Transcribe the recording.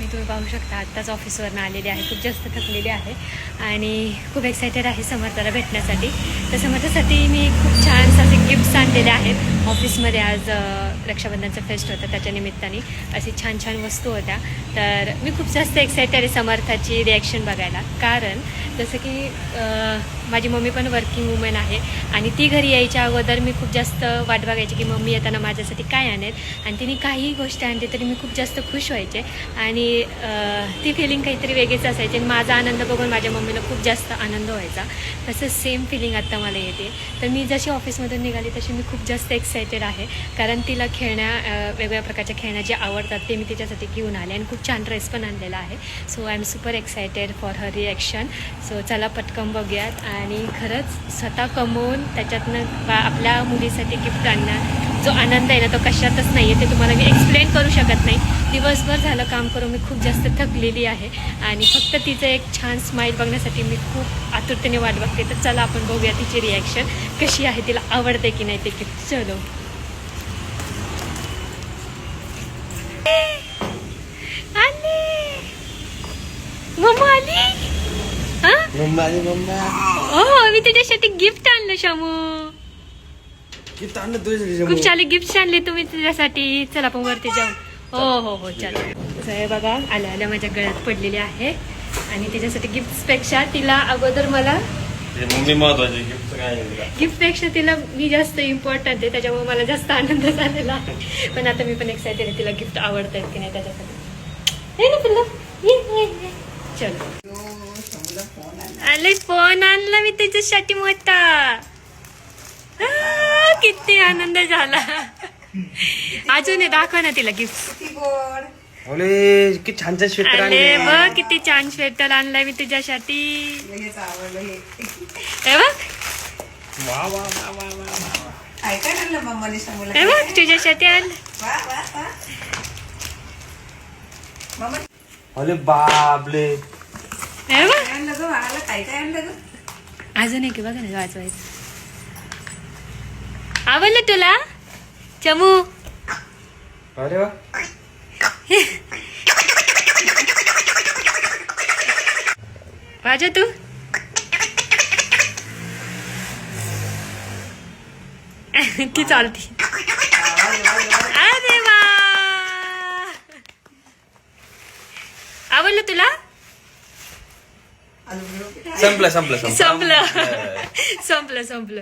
मी तुम्ही पाहू शकता आत्ताच ऑफिसवरनं आलेली आहे, खूप जास्त थकलेली आहे आणि खूप एक्सायटेड आहे समर्थाला भेटण्यासाठी. तर समर्थासाठी मी खूप छान असे गिफ्ट्स आणलेले आहेत. ऑफिसमध्ये आज रक्षाबंधनचं फेस्ट होतं, त्याच्या निमित्ताने अशी छान छान वस्तू होत्या. तर मी खूप जास्त एक्सायटेड आहे समर्थाची रिॲक्शन बघायला, कारण जसं की माझी मम्मी पण वर्किंग वुमन आहे आणि ती घरी यायच्या अगोदर मी खूप जास्त वाट बघायची की मम्मी येताना माझ्यासाठी काय आणेल, आणि तिने काही गोष्टी आणली तरी मी खूप जास्त खुश व्हायचे आणि ती फिलिंग काहीतरी वेगळीच असायची आणि माझा आनंद बघून माझ्या मम्मीला खूप जास्त आनंद व्हायचा. तसं सेम फिलिंग आत्ता मला येते. तर मी जशी ऑफिसमधून निघाली तशी मी खूप जास्त एक्सायटेड आहे, कारण तिला वेगवेगळ्या प्रकारच्या खेळण्या जे आवडतात ते मी तिच्यासाठी घेऊन आले आणि खूप छान ड्रेस पण आणलेला आहे. So I am super excited for her reaction. So चला पटकन बघूयात. आणि खरंच स्वतः कमवून त्याच्यातनं आपल्या मुलीसाठी गिफ्ट आणणं जो आनंद आहे ना, तो कशातच नाही आहे. ते तुम्हाला मी एक्सप्लेन करू शकत नाही. दिवसभर झालं काम करून मी खूप जास्त थकलेली आहे आणि फक्त तिचं एक छान स्माईल बघण्यासाठी मी खूप आतुरतेने वाट बघते. तर चला आपण बघूया तिची रिॲक्शन कशी आहे, तिला आवडते की नाही ते गिफ्ट. चलो मम्मा आली. हो, मी तुझ्यासाठी गिफ्ट आणलं शामू. खूप सारे गिफ्ट आणले तुम्ही तुझ्यासाठी. चला आपण वरती जाऊ. हो चला. हे बघा आल्या आल्या माझ्या गळ्यात पडलेली आहे आणि त्याच्यासाठी गिफ्टपेक्षा तिला अगोदर मला गिफ्टपेक्षा तिला मी जास्त इम्पॉर्टंट आहे, त्याच्यामुळे मला जास्त आनंद झालेला आहे. पण आता मी पण एक्सायटेड आहे तिला गिफ्ट आवडत आहे की नाही त्याच्यासाठी. ना पिल्ला चलो आले फोन आणला मी त्याच्यासाठी मोठा. किती आनंद झाला. अजून दाखव ना तिला गिफ्ट. किती छान छान स्वेटर आणले बघ, किती छान स्वेटर आणलाय मी तुझ्यासाठी. हे बघ हे बघ तुझ्यासाठी आणलं. अरे बापले, हे बघ अजून एक बघा ना वाजवायचं. आवडलं तुला चमू? अरे वा. वाजव तू. ती चालती. अरे वा, आवडलं तुला? संपलं संपलं संपलं संपलं संपलं संपलं.